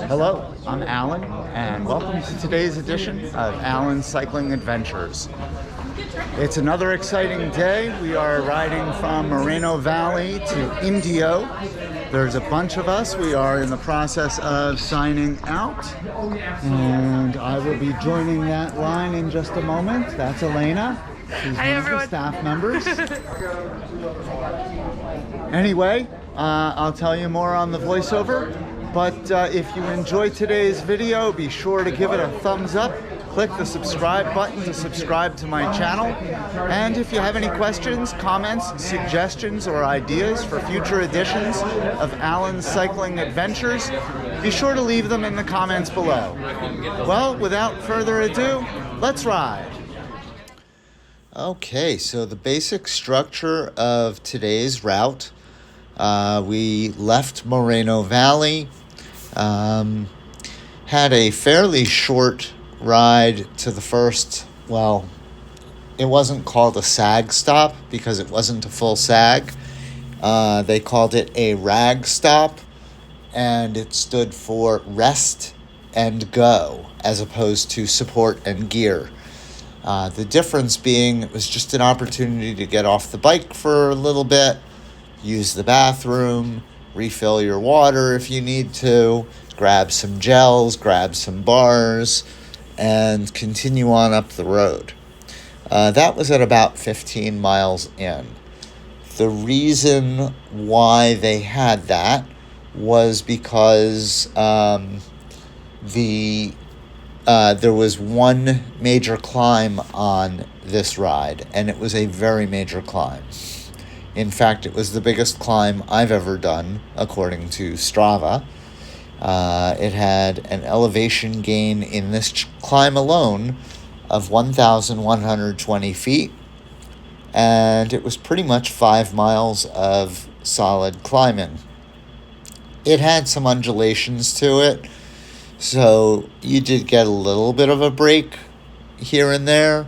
Hello, I'm Alan, and welcome to today's edition of Alan's Cycling Adventures. It's another exciting day. We are riding from Moreno Valley to Indio. There's a bunch of us. We are in the process of signing out, and I will be joining that line in just a moment. That's Elena. She's one of the staff members. Anyway, I'll tell you more on the voiceover, but if you enjoyed today's video, be sure to give it a thumbs up. Click the subscribe button to subscribe to my channel. And if you have any questions, comments, suggestions, or ideas for future editions of Alan's Cycling Adventures, be sure to leave them in the comments below. Well, without further ado, let's ride. Okay, so the basic structure of today's route, we left Moreno Valley, had a fairly short ride to the first, well, it wasn't called a sag stop because it wasn't a full sag. They called it a rag stop, and it stood for rest and go as opposed to support and gear. The difference being it was just an opportunity to get off the bike for a little bit, use the bathroom, refill your water if you need to, grab some gels, grab some bars, and continue on up the road. That was at about 15 miles in. The reason why they had that was because there was one major climb on this ride, and it was a very major climb. In fact, it was the biggest climb I've ever done, according to Strava. It had an elevation gain in this climb alone of 1,120 feet, and it was pretty much 5 miles of solid climbing. It had some undulations to it, so you did get a little bit of a break here and there,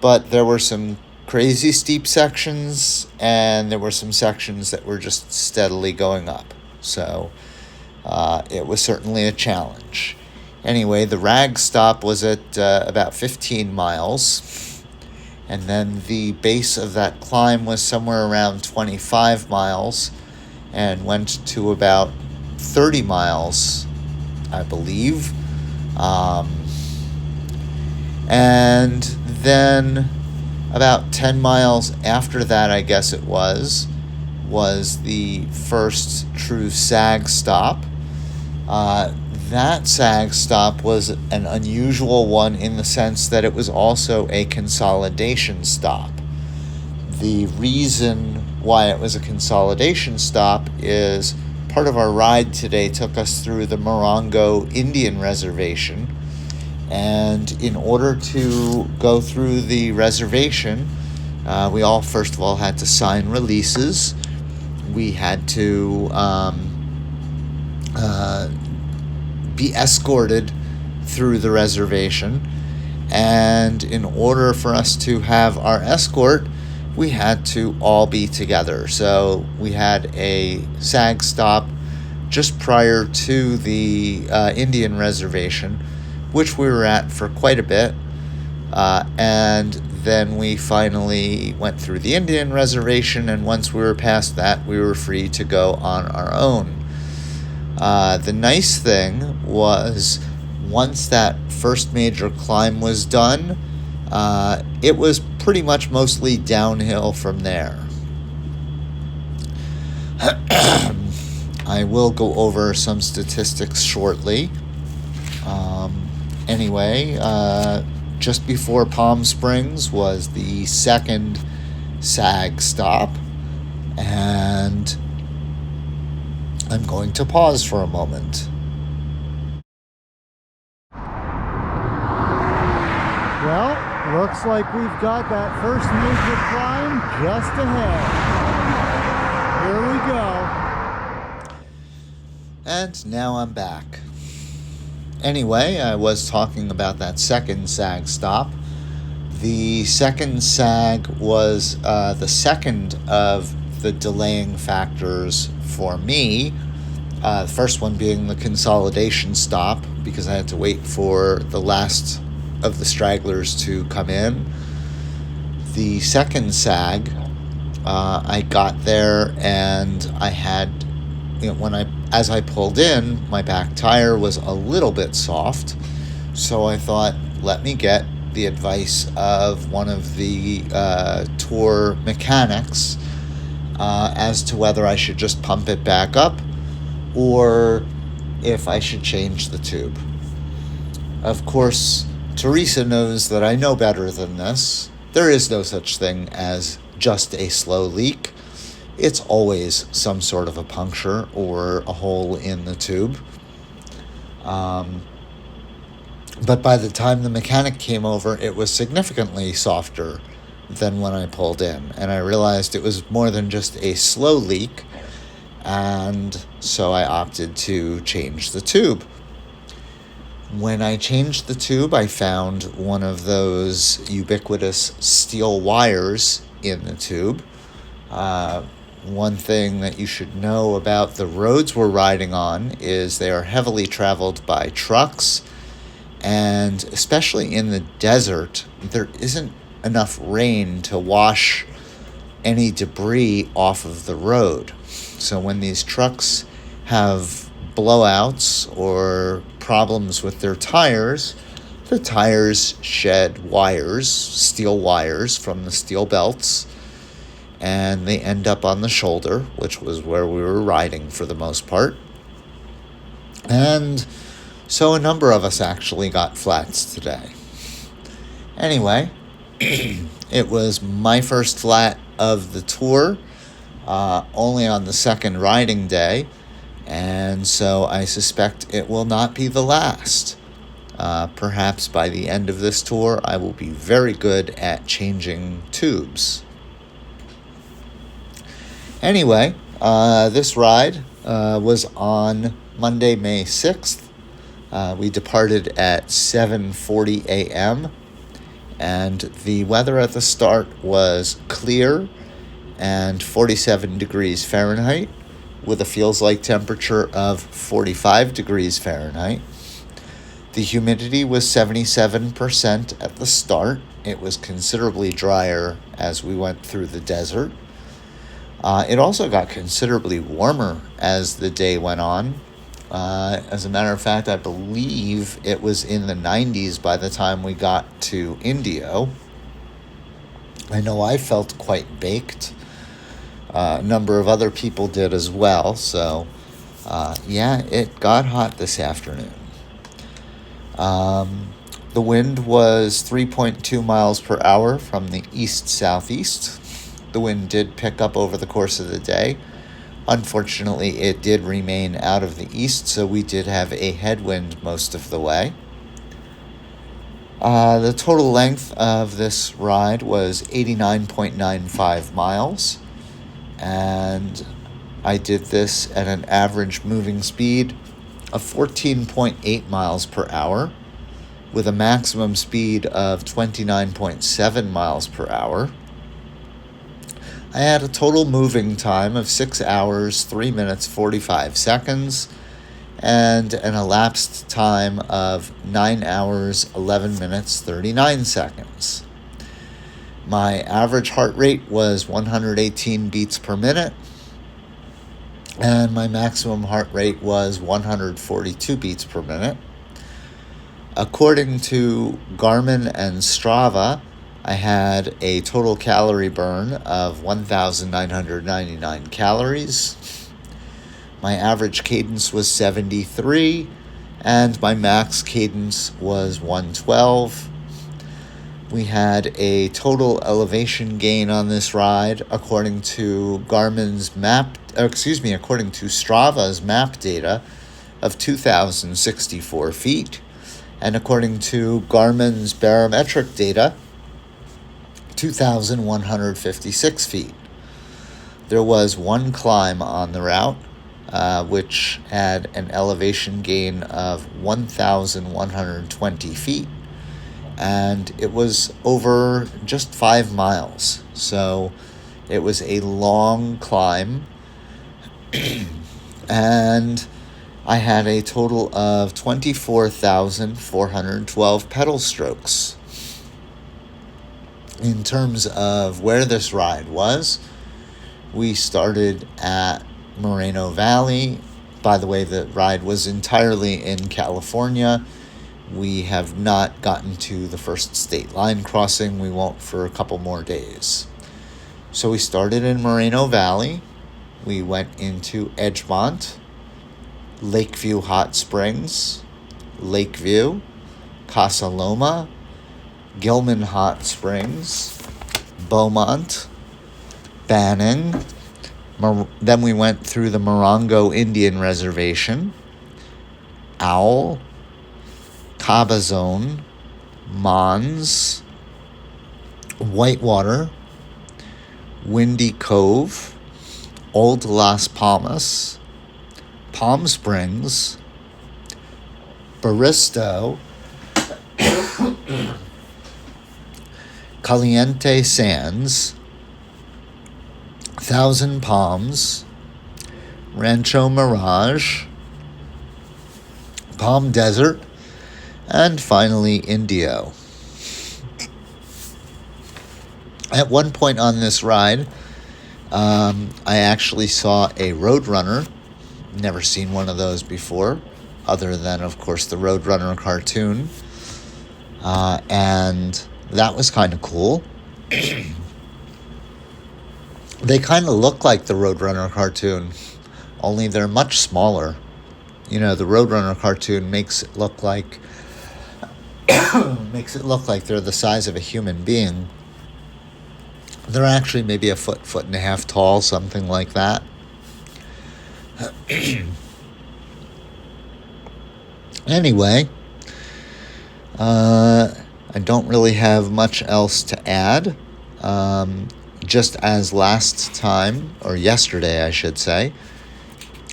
but there were some crazy steep sections, and there were some sections that were just steadily going up. So it was certainly a challenge. Anyway, the rag stop was at about 15 miles, and then the base of that climb was somewhere around 25 miles and went to about 30 miles, I believe. And then about 10 miles after that, I guess it was the first true sag stop. That sag stop was an unusual one in the sense that it was also a consolidation stop. The reason why it was a consolidation stop is part of our ride today took us through the Moreno Indian Reservation, and in order to go through the reservation, we all first of all had to sign releases. We had to be escorted through the reservation, and in order for us to have our escort, we had to all be together. So we had a sag stop just prior to the Indian Reservation, which we were at for quite a bit, and then we finally went through the Indian Reservation, and once we were past that, we were free to go on our own. The nice thing was, once that first major climb was done, it was pretty much mostly downhill from there. I will go over some statistics shortly. Anyway, just before Palm Springs was the second sag stop, and I'm going to pause for a moment. Well, looks like we've got that first major climb just ahead. Here we go. And now I'm back. Anyway, I was talking about that second sag stop. The second sag was the second of the delaying factors for me The first one being the consolidation stop, because I had to wait for the last of the stragglers to come in. The second sag, I got there and I had, as I pulled in, my back tire was a little bit soft. So I thought, let me get the advice of one of the tour mechanics as to whether I should just pump it back up or if I should change the tube. Of course, Teresa knows that I know better than this. There is no such thing as just a slow leak. It's always some sort of a puncture or a hole in the tube. But by the time the mechanic came over, it was significantly softer than when I pulled in. And I realized it was more than just a slow leak. And so I opted to change the tube. When I changed the tube, I found one of those ubiquitous steel wires in the tube. One thing that you should know about the roads we're riding on is they are heavily traveled by trucks. And especially in the desert, there isn't enough rain to wash any debris off of the road. So when these trucks have blowouts or problems with their tires, the tires shed wires, steel wires from the steel belts, and they end up on the shoulder, which was where we were riding for the most part. And so a number of us actually got flats today. Anyway, it was my first flat of the tour, only on the second riding day, and so I suspect it will not be the last. Perhaps by the end of this tour, I will be very good at changing tubes. Anyway, this ride was on Monday, May 6th. We departed at 7:40 a.m., and the weather at the start was clear and 47 degrees Fahrenheit with a feels-like temperature of 45 degrees Fahrenheit. The humidity was 77% at the start. It was considerably drier as we went through the desert. It also got considerably warmer as the day went on. As a matter of fact, I believe it was in the 90s by the time we got to Indio. I know I felt quite baked. A number of other people did as well. So, it got hot this afternoon. The wind was 3.2 miles per hour from the east-southeast. The wind did pick up over the course of the day. Unfortunately, it did remain out of the east, so we did have a headwind most of the way. The total length of this ride was 89.95 miles, and I did this at an average moving speed of 14.8 miles per hour, with a maximum speed of 29.7 miles per hour. I had a total moving time of 6 hours, 3 minutes, 45 seconds, and an elapsed time of 9 hours, 11 minutes, 39 seconds. My average heart rate was 118 beats per minute, and my maximum heart rate was 142 beats per minute. According to Garmin and Strava, I had a total calorie burn of 1,999 calories. My average cadence was 73, and my max cadence was 112. We had a total elevation gain on this ride, according to according to Strava's map data, of 2,064 feet, and according to Garmin's barometric data, 2,156 feet. There was one climb on the route, which had an elevation gain of 1,120 feet, and it was over just 5 miles. So it was a long climb, And I had a total of 24,412 pedal strokes. In terms of where this ride was, we started at Moreno Valley. By the way, the ride was entirely in California. We have not gotten to the first state line crossing. We won't for a couple more days. So we started in Moreno Valley. We went into Edgemont, Lakeview Hot Springs, Lakeview, Casa Loma, Gilman Hot Springs, Beaumont, Banning. Then we went through the Morongo Indian Reservation, Owl, Cabazon, Mons, Whitewater, Windy Cove, Old Las Palmas, Palm Springs, Baristo, Caliente Sands, Thousand Palms, Rancho Mirage, Palm Desert, and finally Indio. At one point on this ride, I actually saw a Roadrunner. Never seen one of those before, other than, of course, the Roadrunner cartoon. And that was kind of cool. They kind of look like the Roadrunner cartoon, only they're much smaller. You know, the Roadrunner cartoon makes it look like they're the size of a human being. They're actually maybe a foot and a half tall, something like that. Anyway, I don't really have much else to add. Just as last time, or yesterday I should say,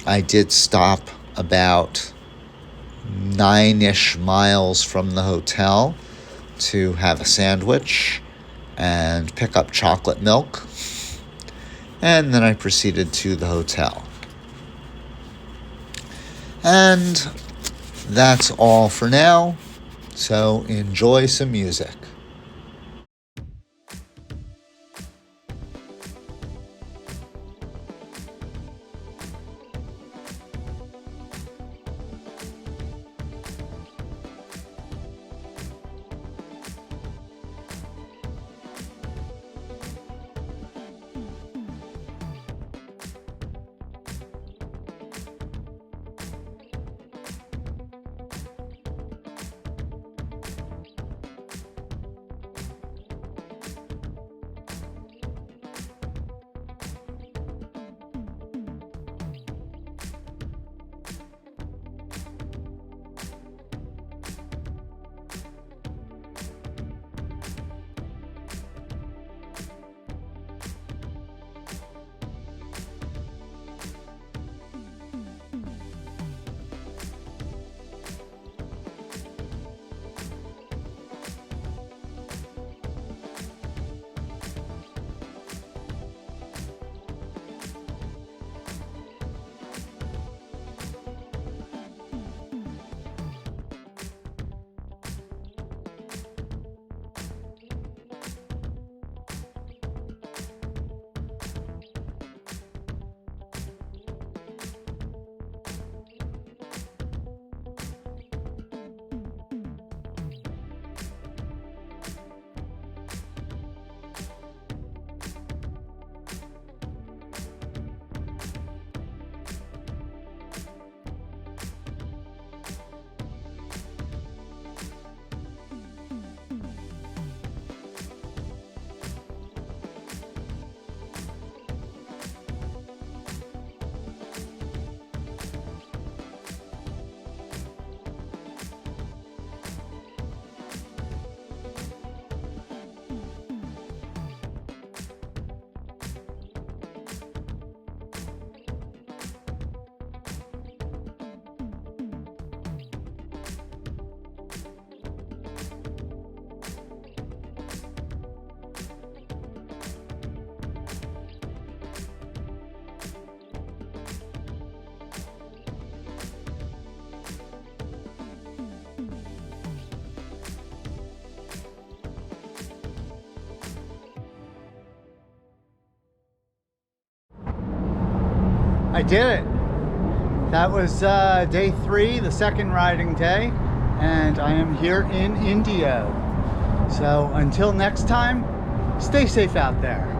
I did stop about 9-ish miles from the hotel to have a sandwich and pick up chocolate milk. And then I proceeded to the hotel. And that's all for now. So enjoy some music. I did it. That was day 3, the second riding day, and I am here in Indio. So until next time, stay safe out there.